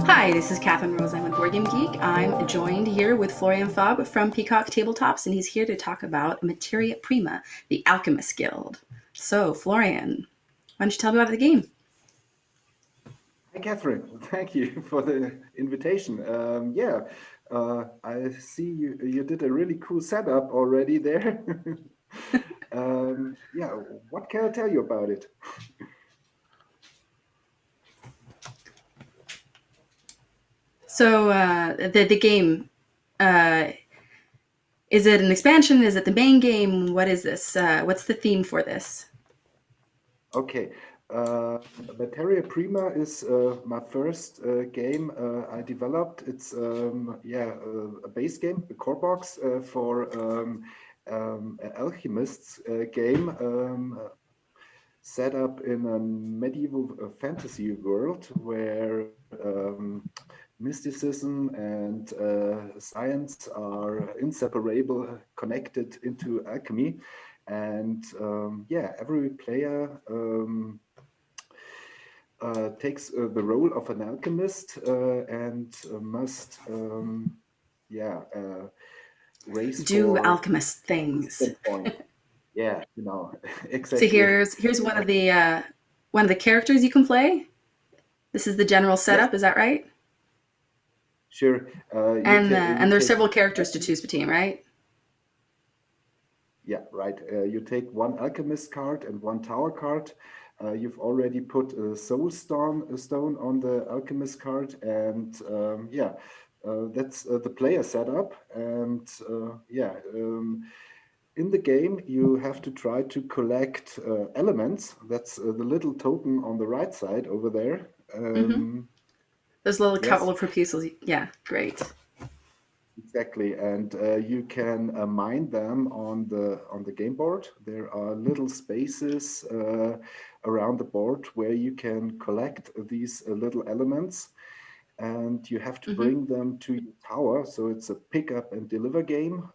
Hi, this is Catherine Rose. I'm with BoardGameGeek. I'm joined here with Florian Faub from Peacock Tabletops, and he's here to talk about Materia Prima, the Alchemists Guild. So, Florian, why don't you tell me about the game? Hi, Catherine. Thank you for the invitation. I see you did a really cool setup already there. Yeah, what can I tell you about it? So, the game, uh, is it an expansion? Is it the main game? What is this? What's the theme for this? Okay, uh, Materia Prima is my first game I developed. It's a base game, a core box for Alchemists game. Set up in a medieval fantasy world where mysticism and science are inseparable, connected into alchemy. And every player takes the role of an alchemist and must, yeah, race Do for alchemist things. wisdom point. Yeah, So exactly. here's one of the characters you can play. This is the general Yes, setup. Is that right? sure. You And there's take several characters to choose between, right? yeah, right. You take one alchemist card and one tower card. You've already put a stone on the alchemist card, and that's the player setup. And in the game, you have to try to collect elements. That's the little token on the right side over there. Mm-hmm. There's a little couple Yes, of proposals. Yeah, great. exactly, and you can mine them on the game board. There are little spaces around the board where you can collect these little elements, and you have to Mm-hmm. bring them to your tower. So it's a pick up and deliver game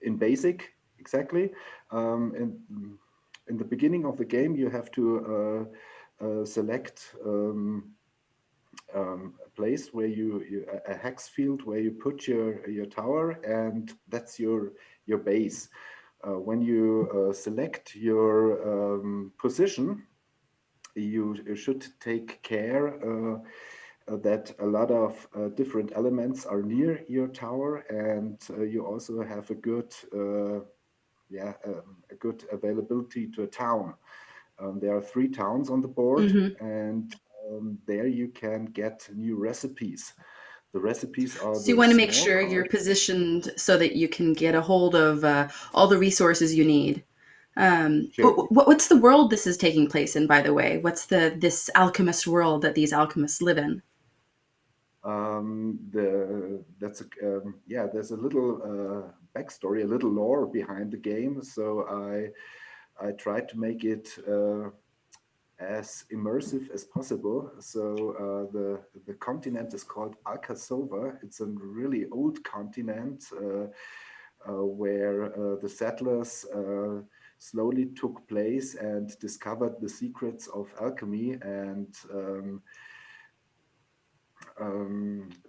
in basic, exactly. In the beginning of the game, you have to select. A place where a hex field where you put your tower, and that's your base. When you select your position, you should take care that a lot of different elements are near your tower, and you also have a good availability to a town. There are three towns on the board, Mm-hmm. and there you can get new recipes. The recipes are So you the want to make small sure you're card. positioned so that you can get a hold of all the resources you need. Sure. What's the world this is taking place in, by the way? What's this alchemist world that these alchemists live in? There's a little backstory, a little lore behind the game. So I tried to make it as immersive as possible. So the continent is called Alcasova. It's a really old continent where the settlers slowly took place and discovered the secrets of alchemy. And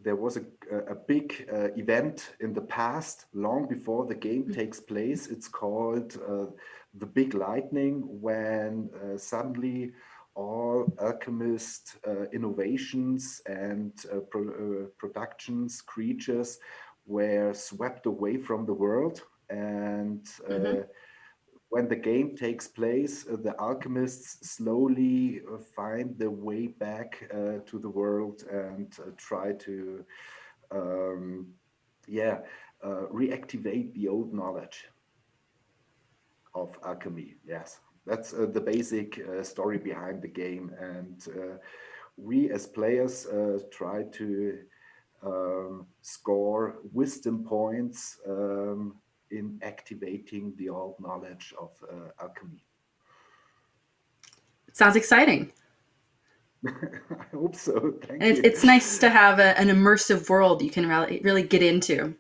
there was a big event in the past, long before the game takes place. It's called the Big Lightning, when suddenly all alchemist innovations and productions, creatures were swept away from the world. And Mm-hmm. when the game takes place, the alchemists slowly find their way back to the world and try to, um, yeah, reactivate the old knowledge of alchemy. Yes, that's the basic story behind the game, and we as players try to score wisdom points in activating the old knowledge of alchemy. Sounds exciting. I hope so. And Thank it's, you. it's nice to have an immersive world you can really get into.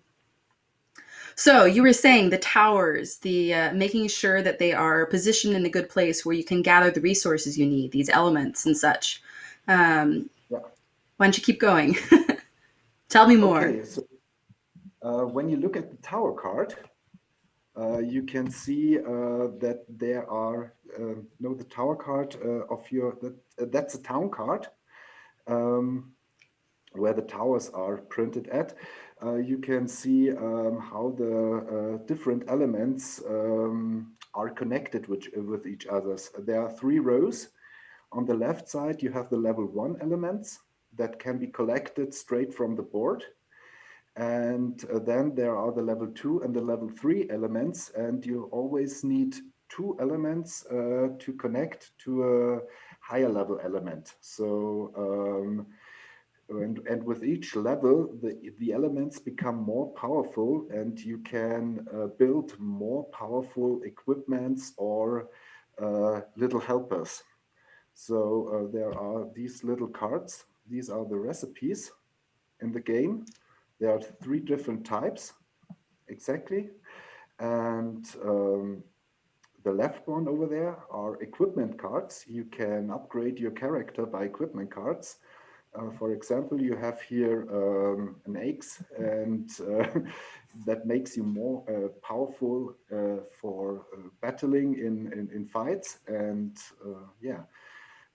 So you were saying the towers, the making sure that they are positioned in a good place where you can gather the resources you need, these elements and such. Um, Yeah. Why don't you keep going? Tell me more. Okay, so when you look at the tower card, you can see that there are no the tower card of your that's a town card where the towers are printed at. You can see how the different elements are connected with each others. There are 3 rows. On the left side, you have the level 1 elements that can be collected straight from the board. And then there are the level 2 and the level 3 elements, and you always need 2 elements to connect to a higher level element. So and with each level, the elements become more powerful, and you can build more powerful equipments or little helpers. So there are these little cards. These are the recipes in the game. There are 3 different types, exactly. And the left one over there are equipment cards. You can upgrade your character by equipment cards. For example, you have here an axe, and that makes you more powerful for battling in fights. And yeah,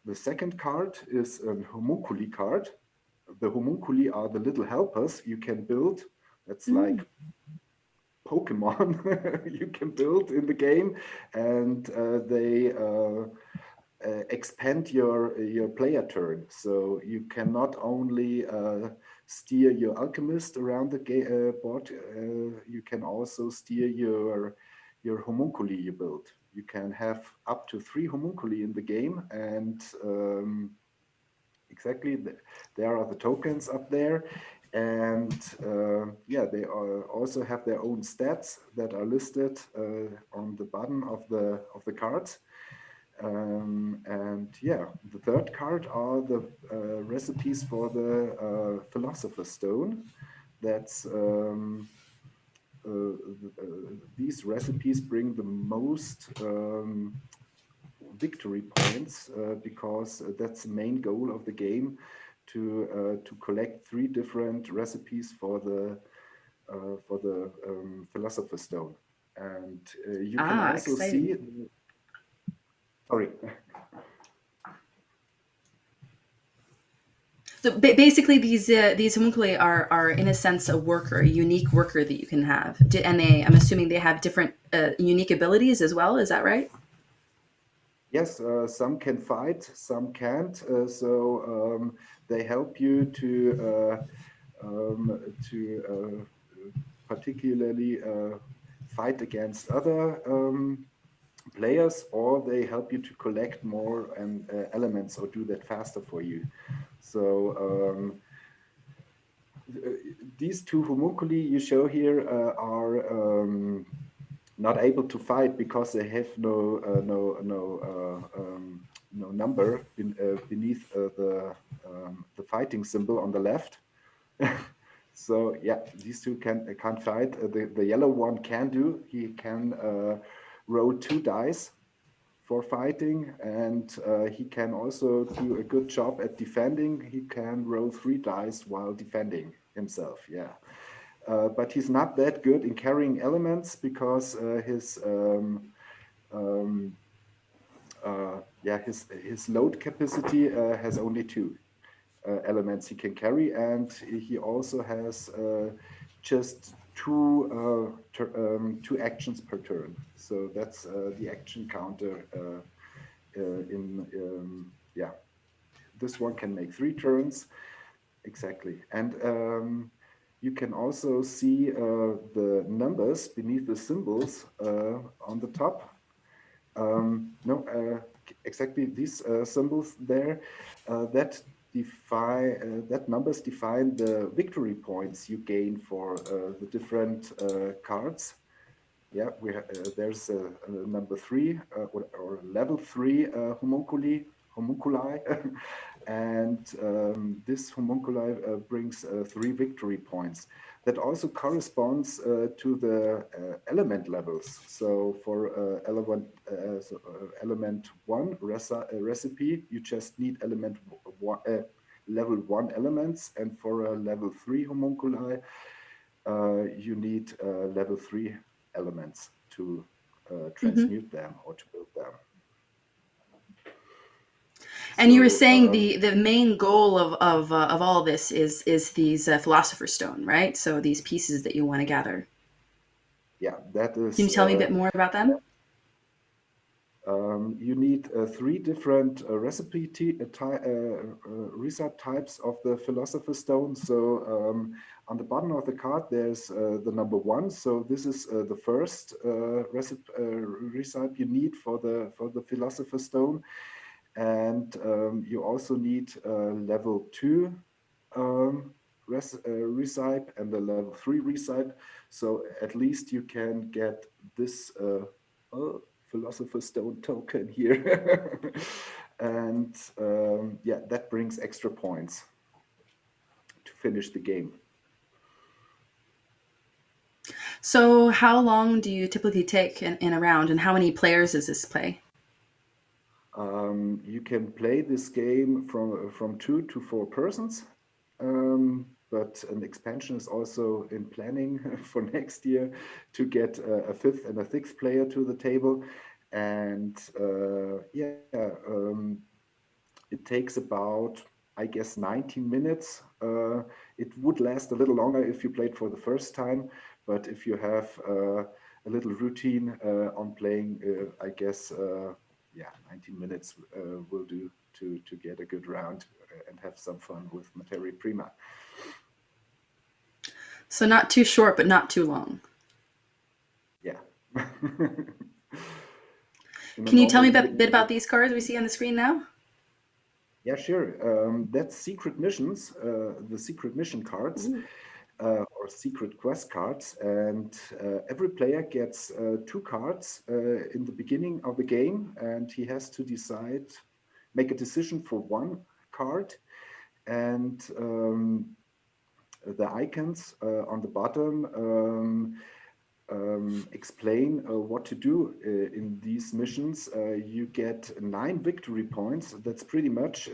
the second card is a homunculi card. The homunculi are the little helpers you can build. That's like Pokemon you can build in the game, and they expand your player turn. So you can not only steer your alchemist around the board, you can also steer your homunculi you build. You can have up to 3 homunculi in the game, and exactly there are the tokens up there. And yeah, they also have their own stats that are listed on the bottom of the cards. And yeah, the third card are the recipes for the Philosopher's Stone. That's these recipes bring the most victory points because that's the main goal of the game, to collect 3 different recipes for the Philosopher's Stone. And you can also Exciting. see. Sorry. So basically, these homunculi are in a sense a worker, a unique worker that you can have, and I'm assuming they have different unique abilities as well. Is that right? Yes, some can fight, some can't. So they help you to particularly fight against other players, or they help you to collect more elements or do that faster for you. So these 2 homunculi you show here are not able to fight because they have no number beneath the fighting symbol on the left. So yeah, these 2 can't fight. The yellow one can do. He can roll 2 dice for fighting, and he can also do a good job at defending. He can roll 3 dice while defending himself. Yeah. But he's not that good in carrying elements because his load capacity has only 2 elements he can carry, and he also has just 2 actions per turn. So that's the action counter yeah. This one can make 3 turns, exactly. And you can also see the numbers beneath the symbols on the top. No, exactly these symbols there that numbers define the victory points you gain for the different cards. Yeah, there's a number 3 or level 3 homunculi, and this homunculi brings 3 victory points. That also corresponds to the element levels. So for element 1 recipe, you just need element 1. level 1 elements, and for a level 3 homunculi, you need level 3 elements to transmute them or to build them. And you were saying the main goal of all this is these Philosopher's Stone, right? So these pieces that you want to gather. Yeah, that is. Can you tell me a bit more about them? You need 3 different recipe recipe types of the Philosopher's Stone. So on the bottom of the card, there's the number 1. So this is the first recipe you need for the Philosopher's Stone, and you also need level 2 recipe and the level 3 recipe. So at least you can get this Philosopher's Stone token here. And yeah, that brings extra points to finish the game. So how long do you typically take in a round, and how many players does this play? You can play this game from 2 to 4 persons. But an expansion is also in planning for next year to get a 5th and a 6th player to the table. And yeah, it takes about, I guess, 19 minutes. It would last a little longer if you played for the first time, but if you have a little routine on playing, I guess, yeah, 19 minutes will do to get a good round and have some fun with Materia Prima. So not too short, but not too long. Yeah. Can you tell me a bit about these cards we see on the screen now? Yeah, sure. That's secret missions, the secret mission cards. Or secret quest cards, and every player gets 2 cards in the beginning of the game, and he has to make a decision for 1 card, and the icons on the bottom explain what to do in these missions. You get 9 victory points. That's pretty much,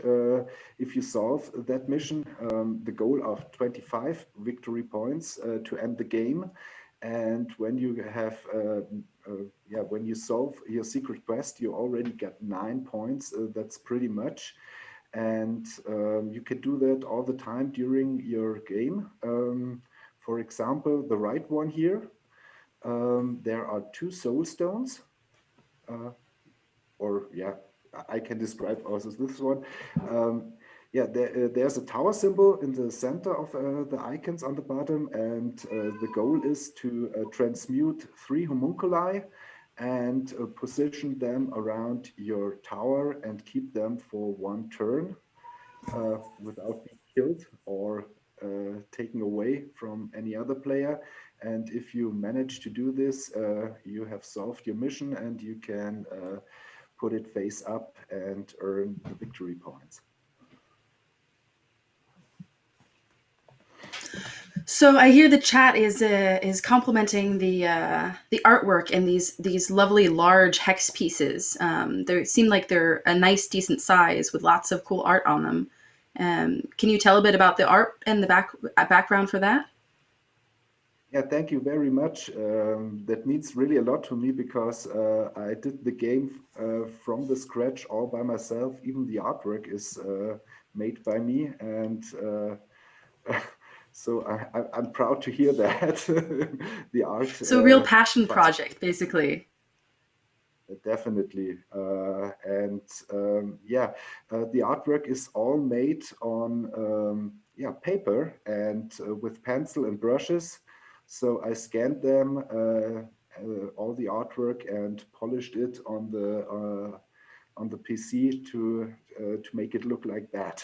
if you solve that mission, the goal of 25 victory points to end the game. And when you have, when you solve your secret quest, you already get 9 points. That's pretty much. And you can do that all the time during your game. For example, the right one here, there are 2 soul stones, or yeah, I can describe also this one. Yeah, there's a tower symbol in the center of the icons on the bottom, and the goal is to transmute 3 homunculi and position them around your tower and keep them for 1 turn without being killed or taken away from any other player. And if you manage to do this, you have solved your mission and you can put it face up and earn the victory points. So I hear the chat is complimenting the artwork and these lovely large hex pieces. They seem like they're a nice, decent size with lots of cool art on them. Can you tell a bit about the art and the background for that? Yeah, thank you very much. That means really a lot to me because I did the game from the scratch all by myself. Even the artwork is made by me, and so I'm proud to hear that. The art. So a real passion project, basically. Definitely. And yeah, the artwork is all made on paper and with pencil and brushes. So I scanned them, all the artwork, and polished it on the PC to make it look like that.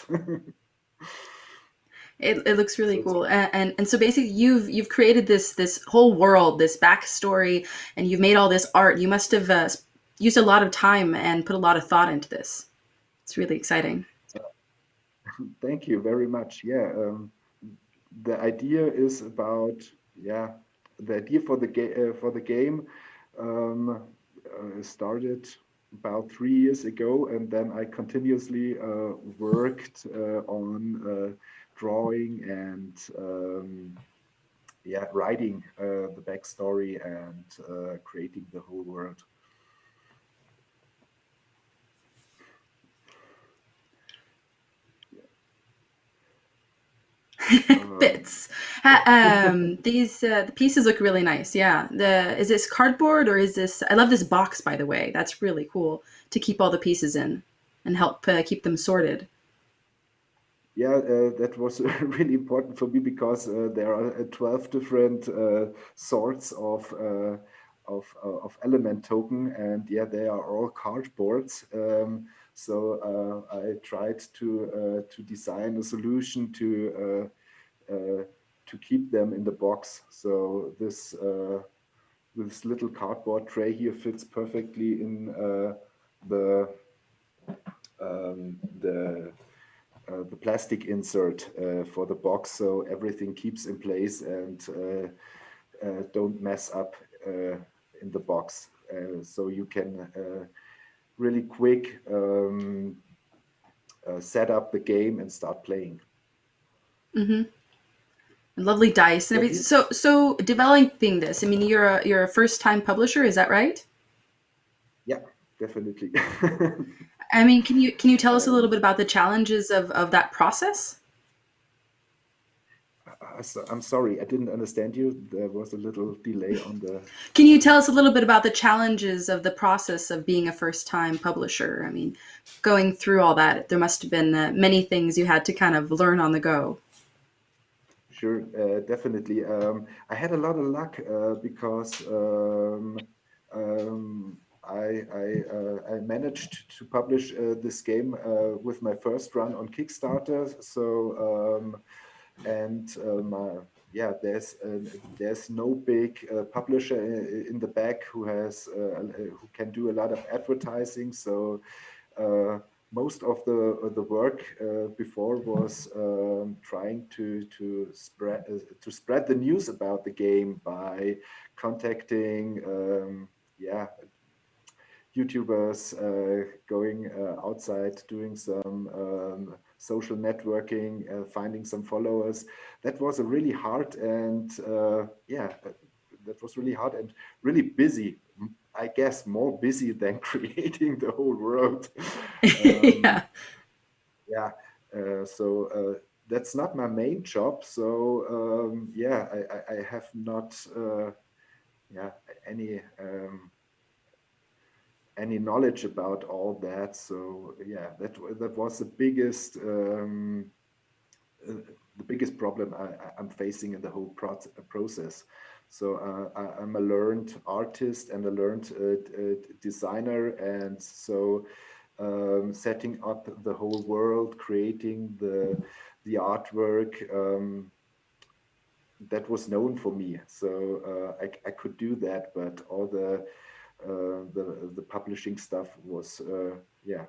It looks really cool, and so basically you've created this whole world, this backstory, and you've made all this art. You must have used a lot of time and put a lot of thought into this. It's really exciting. Thank you very much. Yeah, the idea is about the idea for the game started about 3 years ago, and then I continuously worked on drawing and yeah, writing the backstory and creating the whole world. Bits. These the pieces look really nice. Yeah. Is this cardboard or is this? I love this box, by the way. That's really cool to keep all the pieces in and help keep them sorted. Yeah, that was really important for me because there are 12 different sorts of element token, and yeah, they are all cardboards. So I tried to design a solution to keep them in the box. So this little cardboard tray here fits perfectly in the the the plastic insert for the box, so everything keeps in place and don't mess up in the box. So you can really quick set up the game and start playing. Lovely dice and Yeah, everything. So developing this. I mean, you're a first time publisher. Is that right? yeah, definitely. I mean, can you tell us a little um, bit about the challenges of that process? I'm sorry, I didn't understand you. There was a little delay on the. Can you tell us a little bit about the challenges of the process of being a first time publisher? I mean, going through all that, there must have been many things you had to kind of learn on the go. Sure, definitely. I had a lot of luck because I managed to publish this game with my first run on Kickstarter. So and yeah, there's no big publisher in the back who can do a lot of advertising. So uh, most of the work before was trying to spread the news about the game by contacting yeah, YouTubers, going outside, doing some social networking, finding some followers. That was a really hard and yeah, that was really hard and really busy. I guess more busy than creating the whole world. Um, Yeah. yeah, so that's not my main job. So yeah, I have not yeah any. Any knowledge about all that. So yeah, that was uh, the biggest problem I'm facing in the whole process. So I'm a learned artist and a learned designer, and so setting up the whole world, creating the artwork. That was known for me, so I could do that, but all the publishing stuff was yeah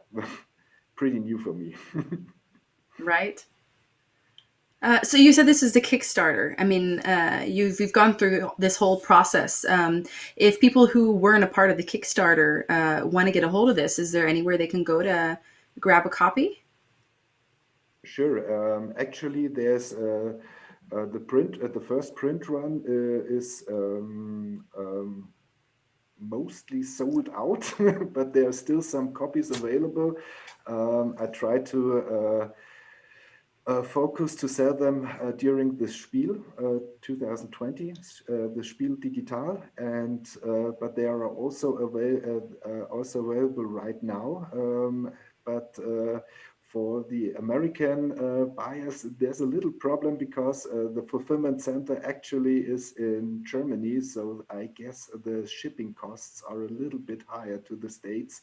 pretty new for me. Right. So you said this is the Kickstarter. I mean, you've gone through this whole process. If people who weren't a part of the Kickstarter want to get a hold of this, is there anywhere they can go to grab a copy? Sure. Actually, there's the first print run is mostly sold out, but there are still some copies available. I try to focus to sell them during the Spiel 2020, the Spiel Digital, and but they are also available right now. But for the American buyers, there's a little problem because the fulfillment center actually is in Germany, so I guess the shipping costs are a little bit higher to the States.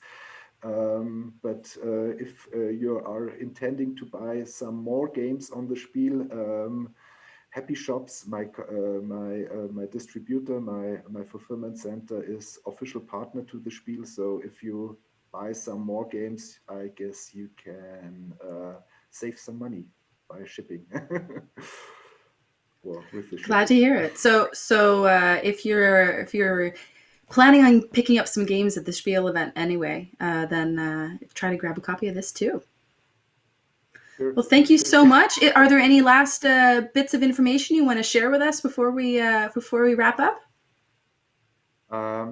But if you are intending to buy some more games on the Spiel, Happy Shops, my distributor, my fulfillment center, is official partner to the Spiel. So if you buy some more games, I guess you can save some money by shipping. Well, with the Glad shipping. to hear it. So if you're planning on picking up some games at the Spiel event anyway, then try to grab a copy of this too. Sure. Well, thank you so much. Are there any last bits of information you want to share with us before we wrap up?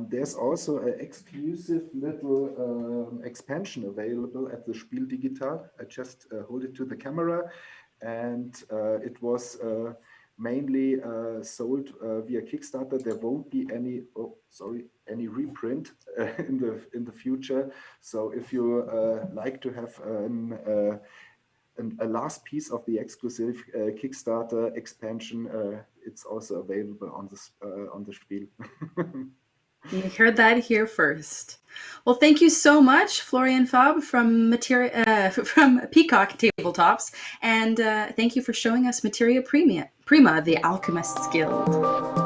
There's also an exclusive little expansion available at the Spiel Digital. I just hold it to the camera, and it was mainly sold via Kickstarter. There won't be any reprint in the future. So if you like to have a last piece of the exclusive Kickstarter expansion, it's also available on the Spiel. You heard that here first. Well, thank you so much, Florian Faub from Peacock Tabletops, and thank you for showing us Materia Prima, the Alchemists Guild.